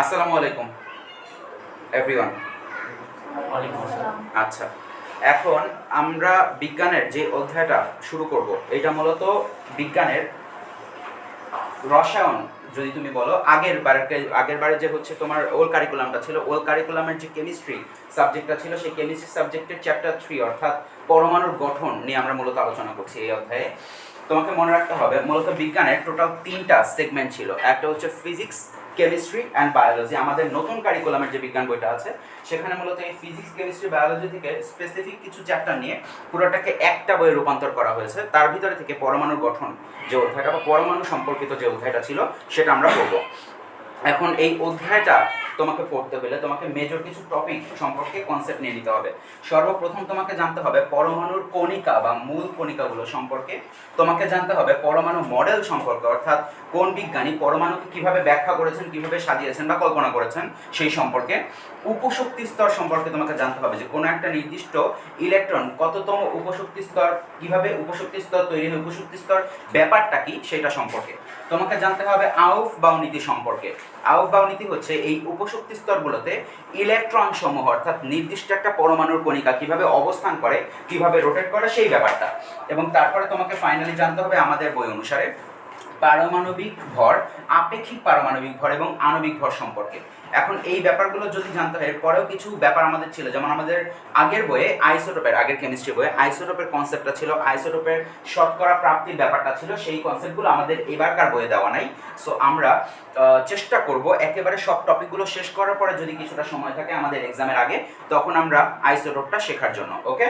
আসসালামু আলাইকুম এভরিওয়ান। আচ্ছা, এখন আমরা বিজ্ঞানের যে অধ্যায়টা শুরু করব এটা মূলত বিজ্ঞানের রসায়ন। যদি তুমি বলো আগের বারে যে হচ্ছে তোমার ওল্ড কারিকুলামটা ছিল, ওল্ড কারিকুলামের যে কেমিস্ট্রি সাবজেক্টটা ছিল, সেই কেমিস্ট্রি সাবজেক্টের চ্যাপ্টার 3 অর্থাৎ পরমাণুর গঠন নিয়ে আমরা মূলত আলোচনা করছি এই অধ্যায়ে। তোমাকে মনে রাখতে হবে মূলত বিজ্ঞানের টোটাল 3টা সেগমেন্ট ছিল। একটা হচ্ছে ফিজিক্স, কেমিস্ট্রি অ্যান্ড বায়োলজি। আমাদের নতুন কারিকুলামের যে বিজ্ঞান বইটা আছে সেখানে মূলত এই ফিজিক্স, কেমিস্ট্রি, বায়োলজি থেকে স্পেসিফিক কিছু চ্যাপ্টার নিয়ে পুরোটাকে একটা বইয়ে রূপান্তর করা হয়েছে। তার ভিতরে থেকে পরমাণুর গঠন যে অধ্যায়টা বা পরমাণু সম্পর্কিত যে অধ্যায়টা ছিল সেটা আমরা পড়ব। এখন এই অধ্যায়টা তোমাকে পড়তে হলে তোমাকে মেজর কিছু টপিক সম্পর্কে কনসেপ্ট নিয়ে নিতে হবে। সর্বপ্রথম তোমাকে জানতে হবে পরমাণুর কণিকা বা মূল কণিকাগুলো সম্পর্কে। তোমাকে জানতে হবে পরমাণু মডেল সম্পর্কে, অর্থাৎ কোন বিজ্ঞানী পরমাণুকে কিভাবে ব্যাখ্যা করেছেন, কিভাবে সাজিয়েছেন বা কল্পনা করেছেন সেই সম্পর্কে। উপশক্তি স্তর সম্পর্কে তোমাকে জানতে হবে যে কোনো একটা নির্দিষ্ট ইলেকট্রন কততম উপশক্তি স্তর, কিভাবে উপশক্তি স্তর তৈরি হয়, উপশক্তি স্তর ব্যাপারটা কি সেটা সম্পর্কে। তোমাকে জানতে হবে আউফবাউ নীতি সম্পর্কে। আউফবাউ নীতি হচ্ছে এই উপশক্তি স্তরগুলোতে ইলেকট্রন সমূহ অর্থাৎ নির্দিষ্ট একটা পরমাণুর কণিকা কিভাবে অবস্থান করে, কিভাবে রোটেট করে সেই ব্যাপারটা। এবং তারপরে তোমাকে ফাইনালি জানতে হবে আমাদের বই অনুসারে পারমাণবিক ভর, আপেক্ষিক পারমাণবিক ভর এবং আণবিক ভর সম্পর্কে। এখন এই ব্যাপারগুলো যদি জানতে হয়, এরপরেও কিছু ব্যাপার আমাদের ছিল, যেমন আমাদের আগের বইয়ে আইসোটোপের, আগের কেমিস্ট্রি বইয়ে আইসোটোপের কনসেপ্টটা ছিল, আইসোটোপের শতকরা প্রাপ্তির ব্যাপারটা ছিল, সেই কনসেপ্টগুলো আমাদের এবারকার বইয়ে দেওয়া নাই। সো আমরা চেষ্টা করব একেবারে সব টপিকগুলো শেষ করার পরে যদি কিছুটা সময় থাকে আমাদের এক্সামের আগে, তখন আমরা আইসোটোপটা শেখার জন্য। Okay,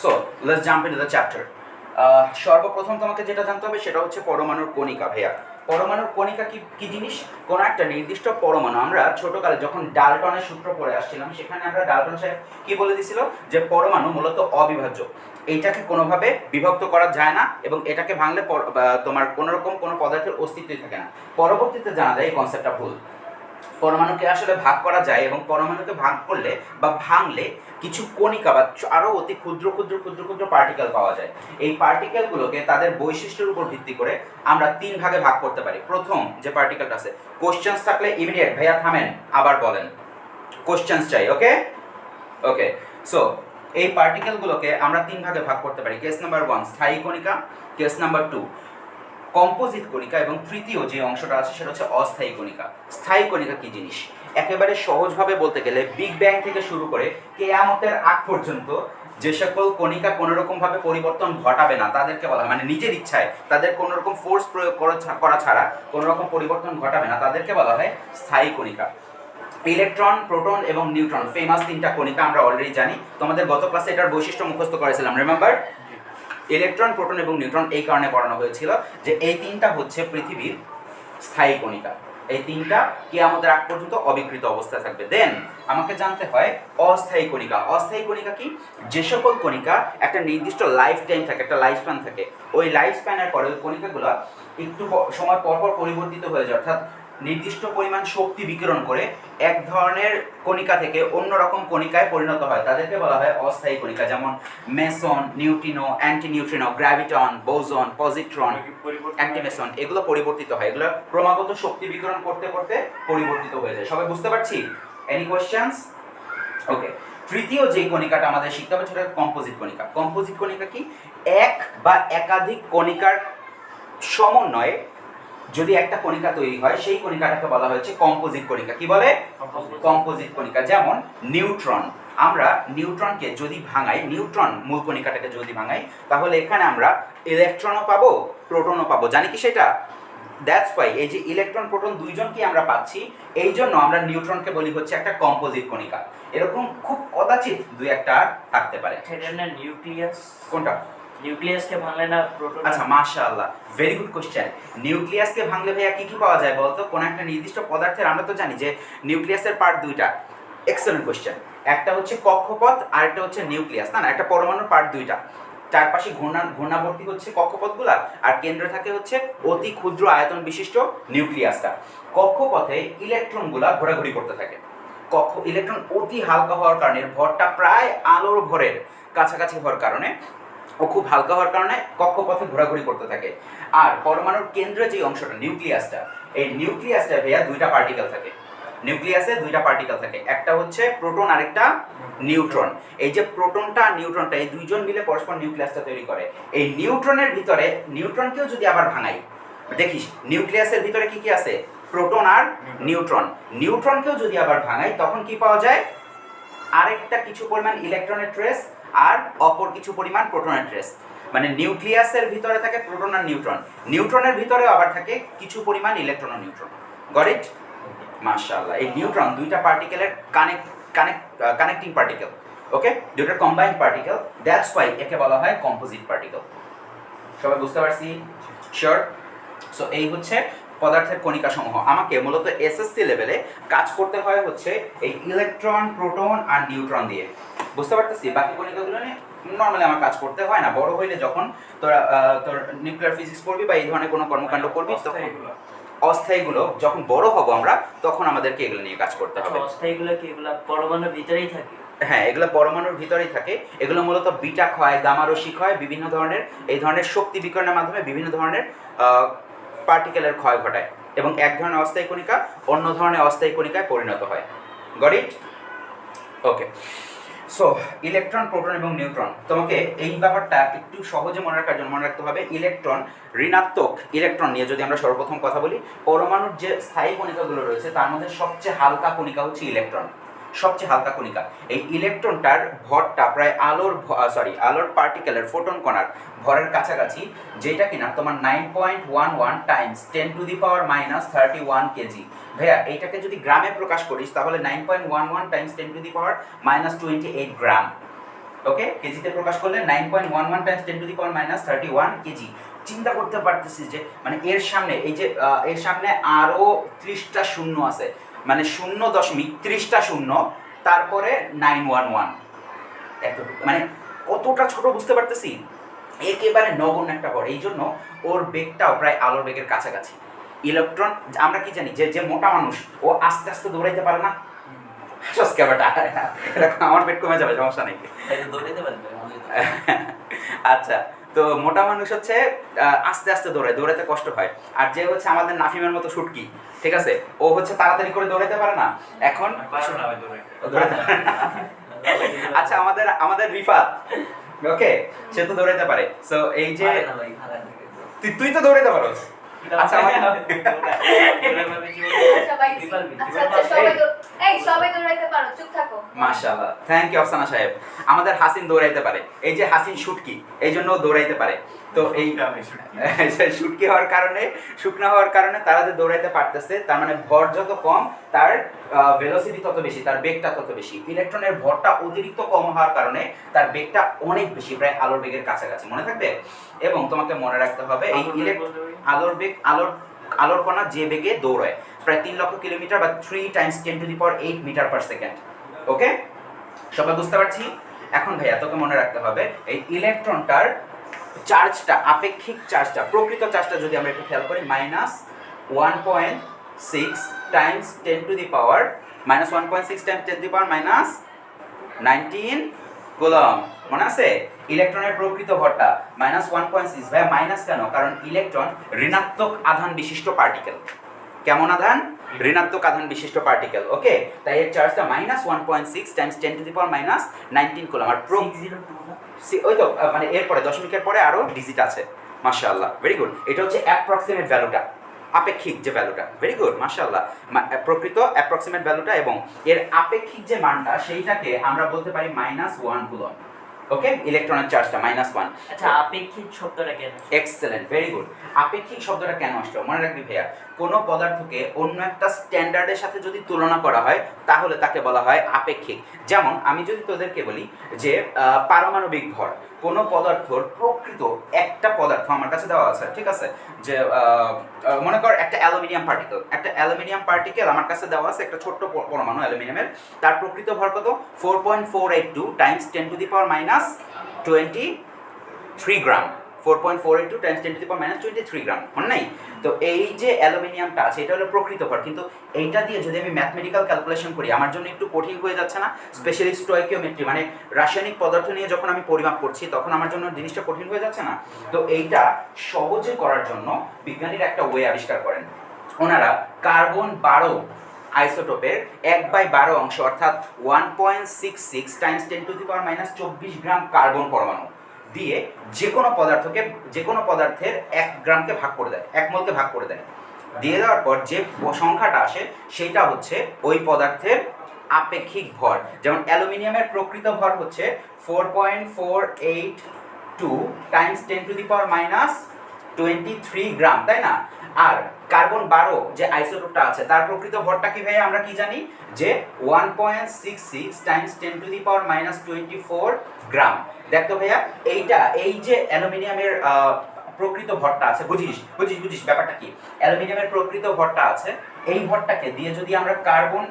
so let's jump into the chapter. সর্বপ্রথম তোমাকে যেটা জানতে হবে সেটা হচ্ছে পরমাণুর কণিকা। ভাইয়া, পরমাণুর কণিকা কি জিনিস? কোনো একটা নির্দিষ্ট পরমাণু, আমরা ছোটকালে যখন ডালটনের সূত্র পড়ে আসছিলাম সেখানে আমরা ডালটন সাহেব কি বলে দিয়েছিল যে পরমাণু মূলত অবিভাজ্য, এইটাকে কোনোভাবে বিভক্ত করা যায় না এবং এটাকে ভাঙলে তোমার কোনোরকম কোনো পদার্থের অস্তিত্বই থাকে না। পরবর্তীতে জানা যায় এই কনসেপ্টটা ভুল। পরমাণুকে আসলে ভাগ করা যায় এবং পরমাণুকে ভাগ করলে বা ভাঙলে কিছু কণিকা বা আরও অতি ক্ষুদ্র ক্ষুদ্র ক্ষুদ্র ক্ষুদ্র পার্টিকেল পাওয়া যায়। এই পার্টিকেলগুলোকে তাদের বৈশিষ্ট্যের উপর ভিত্তি করে আমরা 3 ভাগে ভাগ করতে পারি। প্রথম যে পার্টিকেলটা আছে, কোশ্চেন্স থাকলে ইমিডিয়েট ভাইয়া থামেন, আবার বলেন, কোশ্চেন্স চাই। ওকে ওকে, সো এই পার্টিকেলগুলোকে আমরা 3 ভাগে ভাগ করতে পারি। কেস নাম্বার 1 স্থায়ী কণিকা, কেস নাম্বার 2 কম্পোজিট কণিকা এবং তৃতীয় যে অংশটা আছে সেটা হচ্ছে অস্থায়ী কণিকা। স্থায়ী কণিকা কি জিনিস? একেবারে সহজভাবে বলতে গেলে বিগ ব্যাং থেকে শুরু করে কেয়ামতের আগ পর্যন্ত যে সকল কণিকা কোনোরকমভাবে পরিবর্তন ঘটাবে না তাদেরকে বলা হয়, মানে নিজের ইচ্ছায় তাদের কোনোরকম ফোর্স প্রয়োগ করা ছাড়া কোনোরকম পরিবর্তন ঘটাবে না, তাদেরকে বলা হয় স্থায়ী কণিকা। ইলেকট্রন, প্রোটন এবং নিউট্রন, ফেমাস 3টা কণিকা আমরা অলরেডি জানি, তোমাদের গত ক্লাসে এটার বৈশিষ্ট্য মুখস্থ করেছিলাম, রিমেম্বার? ইলেকট্রন, প্রোটন এবং নিউট্রন এই কারণে পড়ানো হয়েছিল যে এই 3টা হচ্ছে পৃথিবীর স্থায়ী কণিকা। এই 3টা কিয়ামতের আগ পর্যন্ত অবিকৃত অবস্থায় থাকবে। দেন আমাকে জানতে হয় অস্থায়ী কণিকা। অস্থায়ী কণিকা কি? যে সকল কণিকা একটা নির্দিষ্ট লাইফ টাইম থাকে, একটা লাইফ স্প্যান থাকে, ওই লাইফ স্প্যানের পরে ওই কণিকাগুলো একটু সময় পর পর পরিবর্তিত হয়ে যায়, অর্থাৎ নির্দিষ্ট পরিমাণ শক্তি বিকিরণ করে এক ধরনের কণিকা থেকে অন্য রকম কণিকায় পরিণত হয়, তাদেরকে বলা হয় অস্থায়ী কণিকা। যেমন Mason, neutrino, অ্যান্টিনিউট্রিনো, graviton, boson, positron, অ্যান্টিমেসন, এগুলো পরিবর্তিত হয়। এগুলো ক্রমাগত শক্তি বিকিরণ করতে করতে পরিবর্তিত হয়ে যায়। সবাই বুঝতে পারছি? Any questions? ওকে, তৃতীয় যে কণিকাটা আমাদের শিখতে হবে সেটা কম্পোজিট কণিকা। কম্পোজিট কণিকা কি? এক বা একাধিক কণিকার সমন্বয়ে যদি একটা কণিকা তৈরি হয় সেই কণিকাটাকে বলা হয়েছে কম্পোজিট কণিকা। কি বলে? কম্পোজিট কণিকা। যেমন নিউট্রন, আমরা নিউট্রনকে যদি ভাঙাই, নিউট্রন মূল কণিকাটাকে যদি ভাঙাই, তাহলে এখানে আমরা ইলেকট্রনও পাবো, প্রোটনও পাবো। জানি কি সেটা? দ্যাটস ওয়াই এই যে ইলেকট্রন প্রোটন দুইজনকে আমরা পাচ্ছি, এই জন্য আমরা নিউট্রনকে বলি হচ্ছে একটা কম্পোজিট কণিকা। এরকম খুব কদাচিৎ দুই একটা থাকতে পারে। নিউক্লিয়াস কোনটা? নিউক্লিয়াসকে ভাঙলে না প্রোটন? আচ্ছা, মাশাআল্লাহ, ভেরি গুড কোশ্চেন। নিউক্লিয়াসকে ভাঙলে ভাইয়া কি কি পাওয়া যায় বলতো? কোন একটা নির্দিষ্ট পদার্থের, আমরা তো জানি যে নিউক্লিয়াসের পার্ট দুইটা। Excellent question. একটা হচ্ছে কক্ষপথ আর একটা হচ্ছে নিউক্লিয়াস। না, একটা পরমাণুর পার্ট দুইটা, চারপাশে ঘূর্ণাবর্তী হচ্ছে কক্ষপথগুলা আর কেন্দ্রে থাকে হচ্ছে অতি ক্ষুদ্র আয়তন বিশিষ্ট নিউক্লিয়াসটা। কক্ষপথে ইলেকট্রনগুলা ঘোরাঘুরি করতে থাকে। ইলেকট্রন অতি হালকা হওয়ার কারণে, ভরটা প্রায় আলোর ভরের কাছাকাছি হওয়ার কারণে ও খুব হালকা হওয়ার কারণে কক্ষপথে ঘোরাঘুরি করতে থাকে। আর পরমাণুর কেন্দ্রে যে অংশটা নিউক্লিয়াসটা, এই নিউক্লিয়াসটা ভাইয়া দুইটা পার্টিকেল থাকে। নিউক্লিয়াসে দুইটা পার্টিকেল থাকে, একটা হচ্ছে প্রোটন আর একটা নিউট্রন। এই যে প্রোটনটা আর নিউট্রনটা এই দুইজন মিলে পরস্পর নিউক্লিয়াসটা তৈরি করে। এই নিউট্রনের ভিতরে নিউট্রনকেও যদি আবার ভাঙাই, দেখিস নিউক্লিয়াসের ভিতরে কি কি আছে, প্রোটন আর নিউট্রন। নিউট্রনকেও যদি আবার ভাঙাই তখন কি পাওয়া যায়, আরেকটা কিছু পরিমাণ ইলেকট্রনের ট্রেস আর অপর কিছু পরিমাণ প্রোটনের ট্রেস। মানে নিউক্লিয়াসের ভিতরে থাকে প্রোটন আর নিউট্রন, নিউট্রনের ভিতরেও আবার থাকে কিছু পরিমাণ ইলেকট্রন আর নিউট্রন। Got it? মাশাআল্লাহ। এই নিউট্রন দুইটা পার্টিকেলের কানেক্টিং পার্টিকেল, ওকে, দুইটা কম্বাইন্ড পার্টিকেল, দ্যাটস ওয়াই একে বলা হয় কম্পোজিট পার্টিকেল। সবাই বুঝতে পারছি? শিওর? সো এই হচ্ছে পদার্থের কণিকা সমূহ। আমাকে মূলত এসএসসি লেভেলে কাজ করতে হয় হচ্ছে এই ইলেকট্রন, প্রোটন আর নিউট্রন দিয়ে। বুঝতে পারতেছি? বাকি কণিকাগুলো নিয়ে নর্মালি আমার কাজ করতে হয় না। বড় হইলে যখন তোর নিউক্লিয়ার ফিজিক্স পড়বি বা এই ধরনের কোনো কর্মকাণ্ড করবি, তখন অস্থায়ীগুলো যখন বড় হব আমরা, তখন আমাদেরকে এগুলো নিয়ে কাজ করতে হবে। অস্থায়ীগুলো কি এগুলো পরমাণুর ভিতরেই থাকে? হ্যাঁ, এগুলো পরমাণুর ভিতরেই থাকে। এগুলো মূলত বিটা ক্ষয়, গামা রশ্মি ক্ষয়, বিভিন্ন ধরনের এই ধরনের শক্তি বিকিরণের মাধ্যমে বিভিন্ন ধরনের পার্টিকেলের ক্ষয় ঘটায় এবং এক ধরনের অস্থায়ী কণিকা অন্য ধরনের অস্থায়ী কণিকায় পরিণত হয়। Got it? Okay. So electron, proton এবং নিউট্রন, তোমাকে এই ব্যাপারটা একটু সহজে মনে রাখার জন্য মনে রাখতে হবে, ইলেকট্রন, ঋণাত্মক ইলেকট্রন নিয়ে যদি আমরা সর্বপ্রথম কথা বলি, পরমাণুর যে স্থায়ী কণিকাগুলো রয়েছে তার মধ্যে সবচেয়ে হালকা কণিকা হচ্ছে ইলেকট্রন, সবচেয়ে হালকা কণিকা। এই ইলেকট্রনটার ভরটা প্রায় আলোর পার্টিকেলের ফোটন কণার ভরের কাছাকাছি, যেটা কিনা তোমার 9.11 টাইমস 10⁻³ কেজি। ভাইয়া এইটাকে যদি গ্রামে প্রকাশ করিস তাহলে 9.11 টাইমস 10⁻28 গ্রাম। ওকে, কেজিতে প্রকাশ করলে 9.11 টাইমস 10⁻31 কেজি। চিন্তা করতে পারতেছিস যে মানে এর সামনে এর সামনে আরো 30টা শূন্য আছে, মানে 0.30টা শূন্য, তারপরে 911, এতটুকু, মানে কতটা ছোট বুঝতে পারতেছি, একেবারে নগণ্য একটা ভর। এই জন্য ওর বেগটাও প্রায় আলোর বেগের কাছাকাছি। ইলেকট্রন, আমরা কি জানি, যে মোটা মানুষ ও আস্তে আস্তে দৌড়াইতে পারে না, আমার পেট কমে যাবে, সমস্যা নেই। আচ্ছা, তো মোটা মানুষ হচ্ছে আস্তে আস্তে দৌড়াইতে কষ্ট হয়। আর যে হচ্ছে আমাদের নাফিমের মতো শুটকি, ঠিক আছে, ও হচ্ছে তাড়াতাড়ি করে দৌড়াইতে পারে না। এখন আচ্ছা, আমাদের রিফাত, ওকে, সে তো দৌড়াইতে পারে। সো এই যে তুই তো দৌড়াইতে পারোস। আচ্ছা, মাশাআল্লাহ, থ্যাংক ইউ আফসানা সাহেব। আমাদের হাসিন দৌড়াইতে পারে, এই যে হাসিন শুটকি, এই জন্য দৌড়াইতে পারে। তো এই শুটকি হওয়ার কারণে, শুকনা হওয়ার কারণে তারা যে দৌড়াইতে পারতেছে, তার মানে ভর যত কম তার ভেলোসিটি তত বেশি, তার বেগটা তত বেশি। ইলেকট্রনের ভরটা অতিরিক্ত কম হওয়ার কারণে তার বেগটা অনেক বেশি, প্রায় আলোর বেগের কাছাকাছি, মনে থাকবে। এবং তোমাকে মনে রাখতে হবে এই আলোর বেগ, আলোর কণা যে বেগে দৌড়ায় প্রায় 3 লক্ষ কিলোমিটার বা 3 টাইমস 10⁸ মিটার পার সেকেন্ড। ওকে, সবাই বুঝতে পারছি? এখন ভাইয়া তোকে মনে রাখতে হবে এই ইলেকট্রনটার চার্জটা, আপেক্ষিক চার্জটা, প্রকৃত চার্জটা যদি আমরা একটু খেয়াল করি, -1.6 টাইমস 106 টাইমস 10⁻19 কুলম। মনে আছে? ইলেকট্রনের প্রকৃত ভরটা -1.6। ভাইয়া মাইনাস কেন? কারণ ইলেকট্রন ঋণাত্মক আধান বিশিষ্ট পার্টিকেল। কেমন আধান? ঋণাত্মক আধান বিশিষ্ট পার্টিকেল। ওকে, তাই এর চার্জটা -1.6 টাইমস 10⁻19 কুলম। আর ওই তো মানে এরপরে দশমিকের পরে আরো ডিজিট আছে। মাশাআল্লাহ, ভেরি গুড। এটা হচ্ছে অ্যাপ্রক্সিমেট ভ্যালুটা, আপেক্ষিক যে ভ্যালুটা। ভেরি গুড, মাশাআল্লাহ। প্রকৃত অ্যাপ্রক্সিমেট ভ্যালুটা এবং এর আপেক্ষিক যে মানটা, সেইটাকে আমরা বলতে পারি -1 কুলম। ওকে, ইলেকট্রনের চার্জটা -1। আচ্ছা, আপেক্ষিক শব্দটা কেন? Excellent, very good. আপেক্ষিক শব্দটা কেন আসলো মনে রাখবি ভাইয়া, কোনো পদার্থকে অন্য একটা স্ট্যান্ডার্ডের সাথে যদি তুলনা করা হয় তাহলে তাকে বলা হয় আপেক্ষিক। যেমন আমি যদি তোদেরকে বলি যে পারমাণবিক ভর, কোনো পদার্থর প্রকৃত একটা পদার্থ আমার কাছে দেওয়া আছে, ঠিক আছে, যে মনে কর একটা অ্যালুমিনিয়াম পার্টিকেল আমার কাছে দেওয়া আছে, একটা ছোট্ট পরমাণু অ্যালুমিনিয়ামের, তার প্রকৃত ভর কত? 4.482 টাইমস 10⁻23 গ্রাম। 4.482 টাইমস 10⁻23 গ্রাম, মনে নাই? তো এই যে অ্যালুমিনিয়ামটা আছে এটা হলো প্রকৃত ভর, কিন্তু এইটা দিয়ে যদি আমি ম্যাথমেটিক্যাল ক্যালকুলেশন করি আমার জন্য একটু কঠিন হয়ে যাচ্ছে না? স্পেশালি স্টয়কিওমেট্রি, মানে রাসায়নিক পদার্থ নিয়ে যখন আমি পরিমাপ করছি তখন আমার জন্য জিনিসটা কঠিন হয়ে যাচ্ছে না? তো এইটা সহজে করার জন্য বিজ্ঞানীরা একটা ওয়ে আবিষ্কার করেন। ওনারা কার্বন 12 আইসোটোপের 1/12 অংশ অর্থাৎ 1.66 টাইমস 10⁻⁻24 গ্রাম কার্বন পরমাণু দিয়ে যে কোনো পদার্থের 1 গ্রামকে ভাগ করে দেয়, 1 মোলকে ভাগ করে দেয়। দিয়ে দেওয়ার পর যে সংখ্যাটা আসে সেইটা হচ্ছে ওই পদার্থের আপেক্ষিক ভর। যেমন অ্যালুমিনিয়ামের প্রকৃত ভর হচ্ছে 4.482 টাইমস 10⁻⁻23 গ্রাম, তাই না? আর কার্বন 12 যে আইসোটোপটা আছে তার প্রকৃত ভরটা কি ভাইয়া আমরা কি জানি যে 1.66 টাইমস 10⁻⁻24 গ্রাম। দেখতো ভাইয়া এই যে অ্যালুমিনিয়ামের প্রকৃত ভরটা আছে, বুঝিস ব্যাপারটা কি? অ্যালুমিনিয়ামের প্রকৃত ভরটা আছে, এই ভরটাকে দিয়ে যদি আমরা কার্বন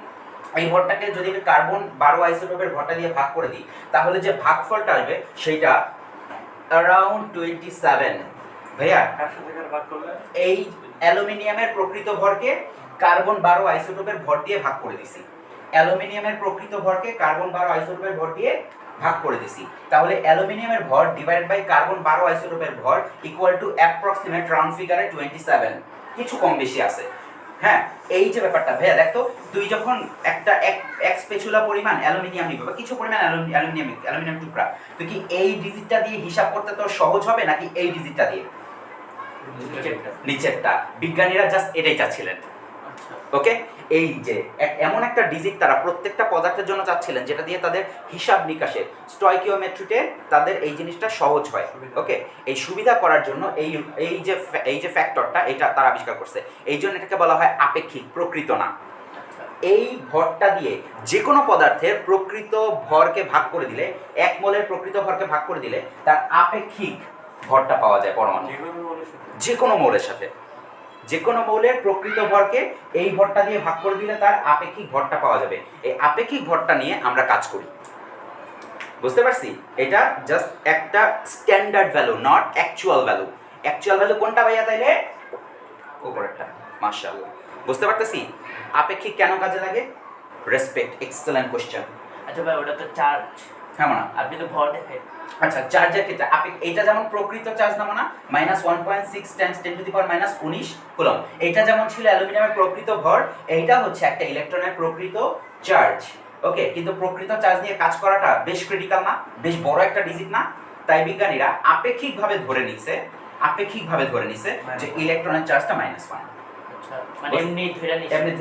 12 আইসোটোপের ভরটা দিয়ে ভাগ করে দিই তাহলে যে ভাগফলটা আসবে সেটা অ্যারাউন্ড 27। ভাইয়া এই অ্যালুমিনিয়ামের প্রকৃত ভরকে কার্বন 12 আইসোটোপের ভর দিয়ে ভাগ করে দিছি, অ্যালুমিনিয়ামের প্রকৃত ভরকে কার্বন 12 আইসোটোপের ভর দিয়ে ভাগ করে দিছি, তাহলে অ্যালুমিনিয়ামের ভর ডিভাইড বাই কার্বন 12 আইসোটোপের ভর ইকুয়াল টু অ্যাপ্রক্সিমেট রাউন্ড ফিগারে 27, কিছু কম বেশি আছে। হ্যাঁ, এই যে ব্যাপারটা ভাইয়া দেখতো, তুই যখন একটা এক স্পেচুলা পরিমাণ অ্যালুমিনিয়াম নিবি বা কিছু পরিমাণ অ্যালুমিনিয়াম টুকরা, তুই কি এই ডিজিটটা দিয়ে হিসাব করতে তোর সহজ হবে নাকি এই ডিজিটটা দিয়ে? নিচেরটা। বিজ্ঞানীরা জাস্ট এটাই চাচ্ছিলেন। ওকে, এই যে এমন একটা ডিজিট তারা প্রত্যেকটা পদার্থের জন্য চাচ্ছিলেন যেটা দিয়ে তাদের হিসাব নিকাশে স্টয়কিওমেট্রিতে তাদের এই জিনিসটা সহজ হয়। ওকে, এই সুবিধা করার জন্য এই যে ফ্যাক্টরটা এটা তারা আবিষ্কার করছে, এই জন্য এটাকে বলা হয় আপেক্ষিক, প্রকৃত না। এই ভরটা দিয়ে যে কোনো পদার্থের প্রকৃত ভরকে ভাগ করে দিলে, 1 মোলের প্রকৃত ভরকে ভাগ করে দিলে তার আপেক্ষিক ভরটা পাওয়া যায় পরমাণু। যে কোনো মৌলের প্রকৃত ভরকে এই ভরটা দিয়ে ভাগ করে দিলে তার আপেক্ষিক ভরটা পাওয়া যাবে। এই আপেক্ষিক ভরটা নিয়ে আমরা কাজ করি, বুঝতে পারছি? এটা জাস্ট একটা standard value, not actual value. Actual value কোনটা ভাইয়া তাইলে? উপরেরটা। মাশাআল্লাহ, বুঝতে পারতেছি আপেক্ষিক কেন কাজে লাগে? Respect, excellent question. আচ্ছা ভাই, ওটা তো চার্জ। হ্যাঁ না, আপনি তো ভর দেখেন। আচ্ছা, চার্জের ক্ষেত্রে এইটা যেমন প্রকৃত চার্জ নামো না, -1.6 টাইমস 10⁻⁻19 কুলম। এইটা যেমন ছিল অ্যালুমিনিয়ামের প্রকৃত ভর, এইটা হচ্ছে একটা ইলেকট্রনের প্রকৃত চার্জ। ওকে, কিন্তু প্রকৃত চার্জ নিয়ে কাজ করাটা বেশ ক্রিটিক্যাল না, বেশ বড় একটা ডিজিট না? তাই বিজ্ঞানীরা আপেক্ষিকভাবে ধরে নিছে যে ইলেকট্রনের চার্জটা -1। মানে এমনি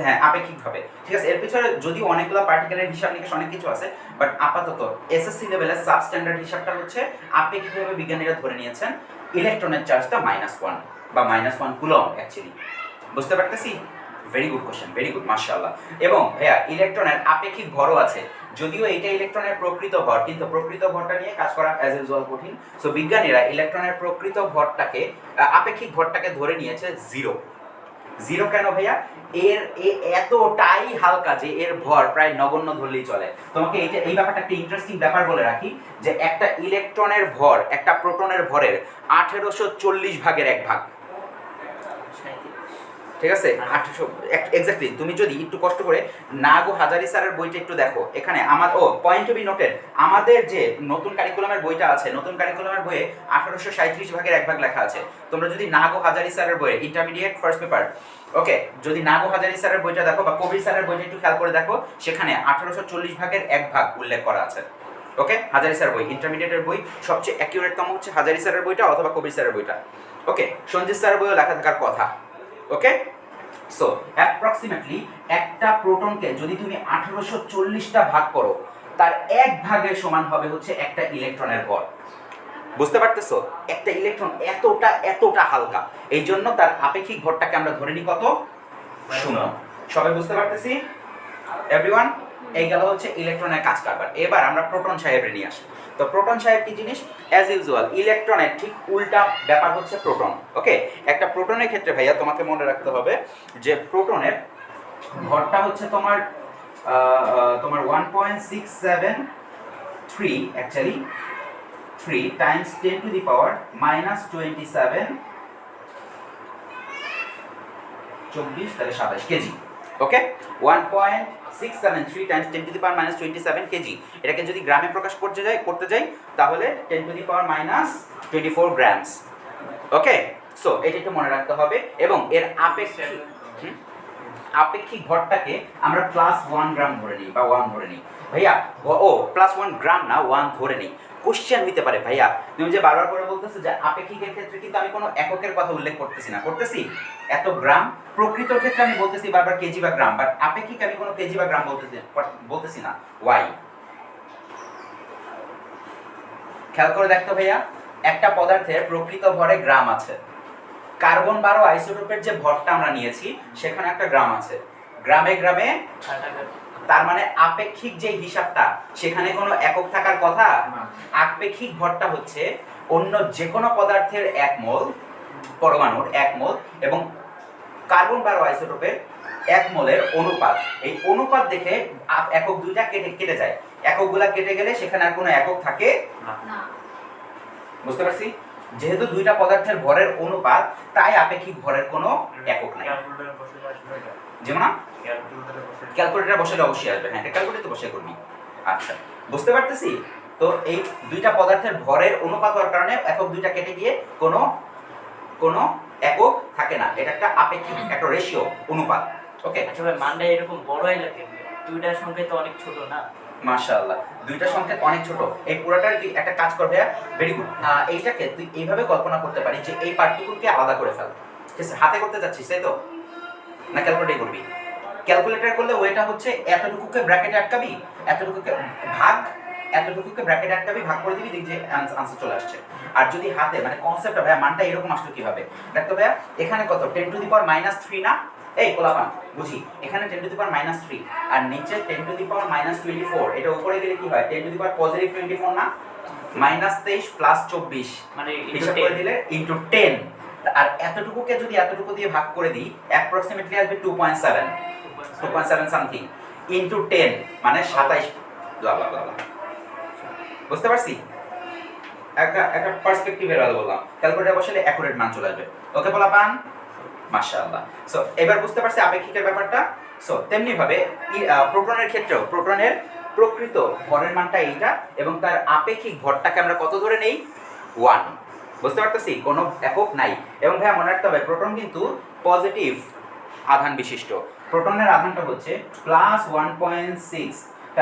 হ্যাঁ, আপেক্ষিকভাবে। ঠিক আছে, এর পিছনে যদিও অনেকগুলো পার্টিকেলের হিসাব নিকাশ অনেক কিছু আছে, বাট আপাতত এসএসসি লেভেলের সাব স্ট্যান্ডার্ড হিসাবটা হচ্ছে আপেক্ষিকভাবে বিজ্ঞানীরা ধরে নিয়েছেন ইলেকট্রনের চার্জটা -1 বা -1 কুলম অ্যাকচুয়ালি। বুঝতে পারতেছি? Very good question, very good, মাশাআল্লাহ। এবং ভাইয়া ইলেকট্রনের আপেক্ষিক ভরও আছে, যদিও এটা ইলেকট্রনের প্রকৃত ভর, কিন্তু প্রকৃত ভরটা নিয়ে কাজ করা অ্যাজ ইউজুয়াল কঠিন। সো বিজ্ঞানীরা ইলেকট্রনের প্রকৃত ভরটাকে, আপেক্ষিক ভরটাকে ধরে নিয়েছে 0 কেন ভাইয়া? এতটাই হালকা যে এর ভর প্রায় নগণ্য ধরলেই চলে। তোমাকে এই ব্যাপারটা একটা ইন্টারেস্টিং ব্যাপার বলে রাখি যে একটা ইলেকট্রনের ভর একটা প্রোটনের ভরের 1840 ভাগের 1 ভাগ। ঠিক আছে, 800 এক্স্যাক্টলি। তুমি যদি একটু কষ্ট করে নাগো হাজারি স্যারের বইটা একটু দেখো, এখানে পয়েন্ট টু বি নোটেড, আমাদের যে নতুন কারিকুলামের বইটা আছে, নতুন কারিকুলামের বইয়ে 1837 ভাগের 1 ভাগ লেখা আছে। তোমরা যদি নাগো হাজারি স্যারের বইয়ে ইন্টারমিডিয়েট ফার্স্ট পেপার, ওকে, যদি নাগো হাজারি স্যারের বইটা দেখো বা কবির স্যারের বইটা একটু খেয়াল করে দেখো, সেখানে 1840 ভাগের 1 ভাগ উল্লেখ করা আছে। ওকে, হাজারি স্যার বই, ইন্টারমিডিয়েটের বই সবচেয়ে অ্যাকিউরেটতম হচ্ছে হাজারি স্যারের বইটা অথবা কবির স্যারের বইটা। ওকে, সঞ্জিত স্যারের বইও লেখা থাকার কথা। ওকে, সো অ্যাপ্রক্সিমেটলি একটা প্রোটনকে যদি তুমি 1840টা ভাগ করো, তার 1 ভাগের সমান হবে হচ্ছে একটা ইলেকট্রনের ভর। বুঝতে পারতেছো? একটা ইলেকট্রন এতটা হালকা, এই জন্য তার আপেক্ষিক ভরটাকে আমরা ধরে নিই কত? 0। সবাই বুঝতে পারতেছি? এভরিওয়ান, এই গেল হচ্ছে ইলেকট্রনের কাজ কারবার। এবার আমরা প্রোটন সাহেবরে নিয়ে আসি। তো প্রোটন সাহেব কি জিনিস? অ্যাজ ইউজুয়াল ইলেকট্রনের ঠিক উল্টা ব্যাপার হচ্ছে প্রোটন। ওকে, একটা প্রোটনের ক্ষেত্রে ভাইয়া তোমাকে মনে রাখতে হবে যে প্রোটনের ভরটা হচ্ছে তোমার 1.673 অ্যাকচুয়ালি 3 টাইমস 10⁻⁻27 24 তাহলে 27 কেজি। ওকে, 1.673 টাইমস 10⁻⁻27 কেজি। এটাকে যদি গ্রামে প্রকাশ করতে যাই তাহলে 10⁻⁻24 গ্রামস। ওকে, সো এটা একটু মনে রাখতে হবে। এবং এর আপেক্ষিক আপেক্ষিক ভরটাকে আমরা +1 গ্রাম ধরে নিই বা 1 ধরে নিই ভাইয়া। ও +1 গ্রাম না, 1 ধরে নিই। কোশ্চেন হইতে পারে ভাইয়া তুমি যে বারবার করে বলতেছো যে আপেক্ষিকের ক্ষেত্রে কিন্তু আমি কোনো এককের কথা উল্লেখ করতেছি না, করতেছি এত গ্রাম। প্রকৃত ক্ষেত্রে আমি বলতেছি বারবার কেজি বা গ্রাম, বাট আপেক্ষিক আমি কোনো কেজি বা গ্রাম বলতেছি না। ওয়াই? খেয়াল করে দেখতো ভাইয়া, একটা পদার্থের প্রকৃত ভরে গ্রাম আছে, কার্বন 12 আইসোটোপের যে ভরটা আমরা নিয়েছি সেখানে একটা গ্রাম আছে, গ্রামে গ্রামে, তার মানে আপেক্ষিক যে হিসাবটা সেখানে কোনো একক থাকার কথা। আপেক্ষিক ভরটা হচ্ছে অন্য যে কোনো পদার্থের 1 মোল, পরমাণুর 1 মোল এবং কার্বন 12 আইসোটোপের 1 মোলের অনুপাত। এই অনুপাত দেখে একক দুইটা কেটে যায়, এককগুলা কেটে গেলে সেখানে আর কোনো একক থাকে না। বুঝতে পারছি? যেহেতু দুইটা পদার্থের ভরের অনুপাত, তাই আপেক্ষিক ভরের কোনো একক নাই। যেমন ক্যালকুলেটর বসালে অবশ্যই আসবে, হ্যাঁ এটা ক্যালকুলেটর বসে করবি। আচ্ছা, বুঝতে পারতেছি? তো এই দুইটা পদার্থের ভরের অনুপাত হওয়ার কারণে একক দুইটা কেটে গিয়ে কোনো একক থাকে না। এটা একটা আপেক্ষিক, একটা রেশিও, অনুপাত। ওকে, আচ্ছা ভাই, মানটা এরকম বড় হইলো কেন? দুইটার সংখ্যা তো অনেক ছোট না? মাশাআল্লাহ, দুইটা সংখ্যা অনেক ছোট। এই পুরোটার তুই একটা কাজ করবে, ভেরি গুড। এইটাকে তুই এইভাবে কল্পনা করতে পারিস যে এই পার্টিকুলকে আলাদা করে ফেল। ঠিক আছে, হাতে করতে যাচ্ছিস তাই তো, না ক্যালকুলেটর করবি? ক্যালকুলেটর করলে ওইটা হচ্ছে এতটুকুকে ব্র্যাকেটে আটকাবি, এতটুকুকে ভাগ, এতটুকুকে ব্র্যাকেটে আটকাবি, ভাগ করে দিবি, দেখবি যে আনসার চলে আসছে। আর যদি হাতে, মানে কনসেপ্টটা ভাইয়া মানটা এরকম আসলো কিভাবে দেখতো ভাইয়া, এখানে কত 10⁻³ না? এই কোলাপান বুঝি, এখানে 10⁻³ আর নিচে 10⁻24। এটা উপরে গেলে কি হয়, 10⁻24 না, -23 + 24, মানে হিসাব করে দিলে ইনটু 10। আর এতটুকুকে যদি এতটুকু দিয়ে ভাগ করে দিই, অ্যাপ্রক্সিমেটলি আসবে 2.7 সামথিং ইনটু 10, মানে 27। বুঝতে পারছি? একটা পার্সপেক্টিভের আলো বললাম, ক্যালকুলেটর বসালে অ্যাকুরেট মান চলে আসবে। ওকে পোলাপান, মাশাআল্লাহ। সো এবার বুঝতে পারছি আপেক্ষিকের ব্যাপারটা। সো তেমনি ভাবে প্রোটনের ক্ষেত্রেও, প্রোটনের প্রকৃত ভরের মানটা এইটা এবং তার আপেক্ষিক ভরটাকে আমরা কত ধরে নেই, 1। বুঝতে পারতেছি? কোনো একক নাই। এবং ভাইয়া মনে রাখতে হবে, প্রোটন কিন্তু পজিটিভ আধান বিশিষ্ট। প্রোটনের আধানটা হচ্ছে +1.6 ×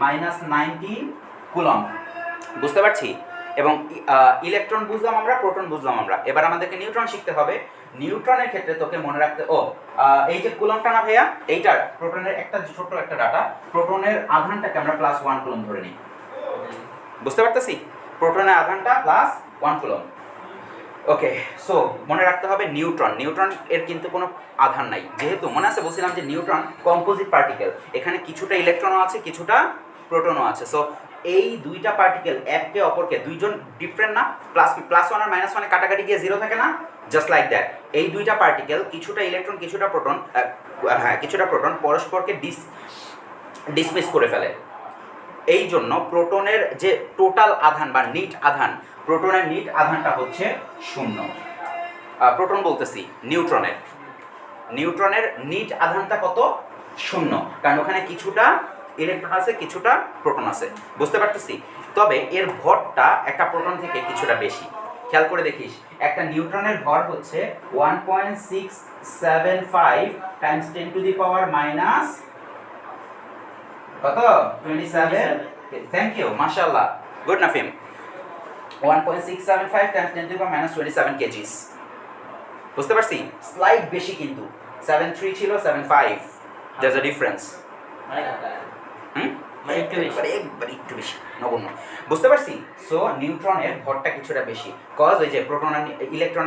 10⁻⁻19 কুলম্ব। বুঝতে পারছি? এবং ইলেকট্রন বুঝলাম আমরা, প্রোটন বুঝলাম আমরা। এবার আমাদেরকে নিউট্রন শিখতে হবে। নিউট্রনের ক্ষেত্রে তোকে মনে রাখতে, এই যে কুলম্বটা না ভাইয়া, এইটার প্রোটনের একটা ছোট্ট একটা ডাটা, প্রোটনের আধানটাকে আমরা +1 কুলম্ব ধরে নিই। বুঝতে পারতেছি? প্রোটনের আধানটা +1 কুলম্ব। ওকে, সো মনে রাখতে হবে নিউট্রন এর কিন্তু কোনো আধান নাই। যেহেতু মনে আছে বলছিলাম যে নিউট্রন কম্পোজিট পার্টিকেল, এখানে কিছুটা ইলেকট্রনও আছে, কিছুটা প্রোটনও আছে। সো এই দুইটা পার্টিকেল একে অপরকে, দুইজন ডিফারেন্ট না, +1 আর -1 কাটাকাটি গিয়ে 0 থাকে না, জাস্ট লাইক দ্যাট। এই দুইটা পার্টিকেল, কিছুটা ইলেকট্রন কিছুটা প্রোটন পরস্পরকে ডিসমিস করে ফেলে। এই জন্য প্রোটনের যে টোটাল আধান বা নিট আধান, প্রোটনের নিট আধানটা হচ্ছে 0। প্রোটন বলতেছি, নিউট্রনের নিট আধানটা কত, 0, কারণ ওখানে কিছুটা ইলেকট্রন আছে, কিছুটা প্রোটন আছে। বুঝতে পারতেছি? তবে এর ভরটা একটা প্রোটন থেকে কিছুটা বেশি। খেয়াল করে দেখিস, একটা নিউট্রনের ভর হচ্ছে 1.675 × 10⁻⁻, কত, 27। থ্যাংক ইউ, মাশাআল্লাহ, গুড নাফিম। 1.675 × 10⁻⁻27 কেজিস। বুঝতে পারছি? স্লাইড বেশি কিন্তু, 73 ছিল 75, দেয়ারস আ ডিফারেন্স। একটু বেশি, নগণ্য। বুঝতে পারছি? সো নিউট্রনের ভরটা কিছুটা বেশি, কজ ওই যে ইলেকট্রন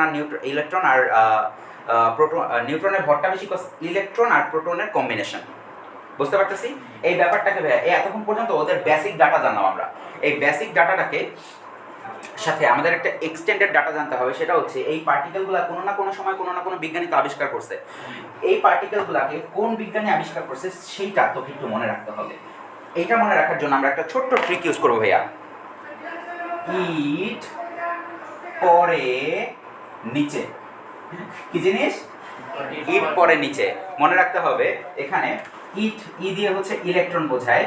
আর নিউট্রনের ভরটা বেশি, কজ ইলেকট্রন আর প্রোটনের কম্বিনেশন। বুঝতে পারতেছি? এই ব্যাপারটাকে ভাইয়া, এতক্ষণ পর্যন্ত ওদের বেসিক ডাটা জানলাম আমরা। এই বেসিক ডাটাটাকে সাথে আমাদের একটা এক্সটেন্ডেড ডাটা জানতে হবে। সেটা হচ্ছে এই পার্টিকেলগুলো কোনো না কোনো সময় কোনো না কোনো বিজ্ঞানী তো আবিষ্কার করছে। এই পার্টিকেলগুলোকে কোন বিজ্ঞানী আবিষ্কার করছে সেইটা তোকে একটু মনে রাখতে হবে। এইটা মনে রাখার জন্য আমরা একটা ছোট্ট ট্রিক ইউজ করবো ভাইয়া। ইট পরে নিচে, কি জিনিস, ইট পরে নিচে। মনে রাখতে হবে এখানে ই দিয়ে হচ্ছে ইলেকট্রন বোঝায়,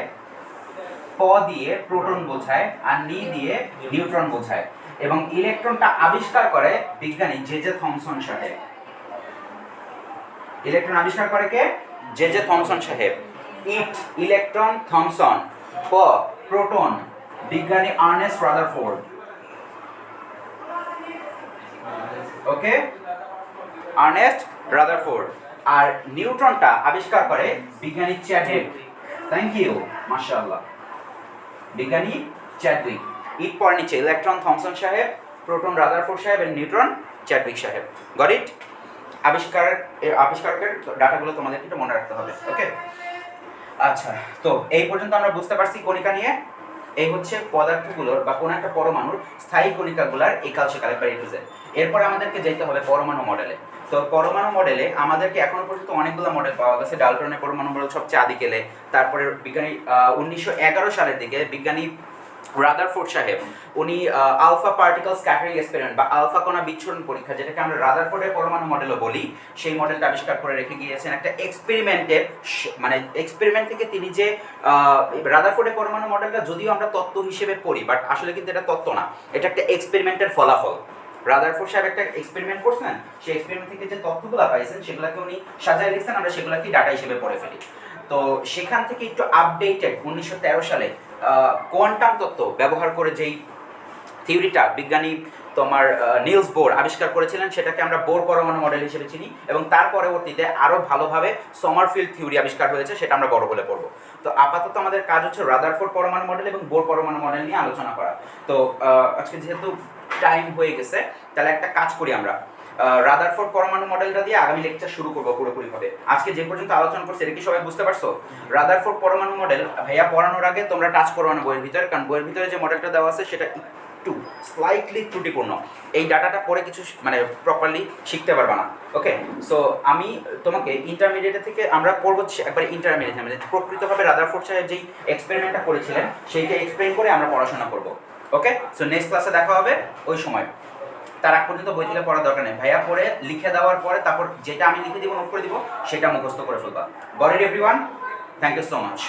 প দিয়ে প্রোটন বোঝায়, আর নি দিয়ে নিউট্রন বোঝায়। এবং ইলেকট্রনটা আবিষ্কার করে বিজ্ঞানী জে থমসন সাথে। ইলেকট্রন আবিষ্কার করে কে? জে জে থমসন সাহেব। ইট ইলেকট্রন থমসন। প প্রোটন বিজ্ঞানী আর্নেস্ট রাদারফোর্ড। ওকে, আর্নেস্ট রাদারফোর্ড। আর নিউট্রনটা আবিষ্কার করে বিজ্ঞানী চ্যাডউইক। থ্যাংক ইউ, মাশাআল্লাহ, বিজ্ঞানী চ্যাডউইক। ইট পর নিচে ইলেকট্রন থমসন সাহেব, প্রোটন রাদারফোর্ড সাহেব, এবং নিউট্রন চ্যাডউইক সাহেব। Got it? আবিষ্কারকের ডাটাগুলো তোমাদেরকে একটু মনে রাখতে হবে। ওকে, আচ্ছা, তো এই পর্যন্ত আমরা বুঝতে পারছি কণিকা নিয়ে। এই হচ্ছে পদার্থগুলোর বা কোনো একটা পরমাণুর স্থায়ী কণিকাগুলার একাল সেকাল একবার A to Z। এরপরে আমাদেরকে যেতে হবে পরমাণু মডেলে। তো পরমাণু মডেলে আমাদেরকে এখনো পর্যন্ত অনেকগুলো মডেল পাওয়া গেছে। ডাল্টনের পরমাণু মডেল সবচেয়ে আদিকেলে। তারপরে বিজ্ঞানী 1911 সালের দিকে বিজ্ঞানী রাদারফোর্ড সাহেব উনি আলফা পার্টিকেল স্ক্যাটারিং এক্সপেরিমেন্ট বা আলফা কণা বিচ্ছুরণ পরীক্ষা, যেটাকে আমরা রাদারফোর্ডের পরমাণু মডেলও বলি, সেই মডেলটা আবিষ্কার করে রেখে গিয়েছেন একটা এক্সপেরিমেন্টের, মানে এক্সপেরিমেন্ট থেকে তিনি যে রাদারফোর্ডের পরমাণু মডেলটা যদিও আমরা তত্ত্ব হিসেবে পড়ি, বাট আসলে কিন্তু এটা তত্ত্ব না, এটা একটা এক্সপেরিমেন্টের ফলাফল। রাদারফোর্ড সাহেব একটা এক্সপেরিমেন্ট করছেন, সেই এক্সপেরিমেন্ট থেকে যে তথ্যগুলো পাইছেন সেগুলোকে উনি সাজায় লিখছেন, আমরা সেগুলোকে ডাটা হিসেবে পড়ে ফেলি। তো সেখান থেকে একটু আপডেটেড 1913 সালে কোয়ান্টাম তত্ত্ব ব্যবহার করে যেই থিওরিটা বিজ্ঞানী তোমার নিলস বোর আবিষ্কার করেছিলেন, সেটাকে আমরা বোর পরমাণু মডেল হিসেবে চিনি, এবং তার পরবর্তীতে আরও ভালোভাবে সমারফিল্ড থিওরি আবিষ্কার হয়েছে, সেটা আমরা বড় বলে পড়বো। তো আপাতত আমাদের কাজ হচ্ছে রাদারফোর্ড পরমাণু মডেল এবং বোর পরমাণু মডেল নিয়ে আলোচনা করা। তো আজকে যেহেতু টাইম হয়ে গেছে, তাহলে একটা কাজ করি আমরা, রাদারফোর্ড পরমাণু মডেলটা দিয়ে আগামী লেকচার শুরু করবো পুরোপুরিভাবে। আজকে যে পর্যন্ত আলোচনা করছি এটা কি সবাই বুঝতে পারছো? রাদারফোর্ড পরমাণু মডেল ভাইয়া পড়ানোর আগে তোমরা টাচ করো না বইয়ের ভিতরে, কারণ বইয়ের ভিতরে যে মডেলটা দেওয়া আছে সেটা একটু স্লাইটলি ত্রুটিপূর্ণ। এই ডাটাটা পরে কিছু মানে প্রপারলি শিখতে পারবা না। ওকে, সো আমি তোমাকে ইন্টারমিডিয়েট থেকে আমরা করবো একবার ইন্টারমিডিয়েট, মানে প্রকৃতভাবে রাদারফোর্ড সাহেব যেই এক্সপেরিমেন্টটা করেছিলেন সেইটা এক্সপ্লেইন করে আমরা পড়াশোনা করবো। ওকে, সো নেক্সট ক্লাসে দেখা হবে ওই সময়। তার আগ পর্যন্ত বই থেকে পড়ার দরকার নেই, ভাইয়া পড়ে লিখে দেওয়ার পরে তারপর যেটা আমি লিখে দিব নোট করে দিব সেটা মুখস্থ করে ফেলবা। Got it everyone? Thank you so much.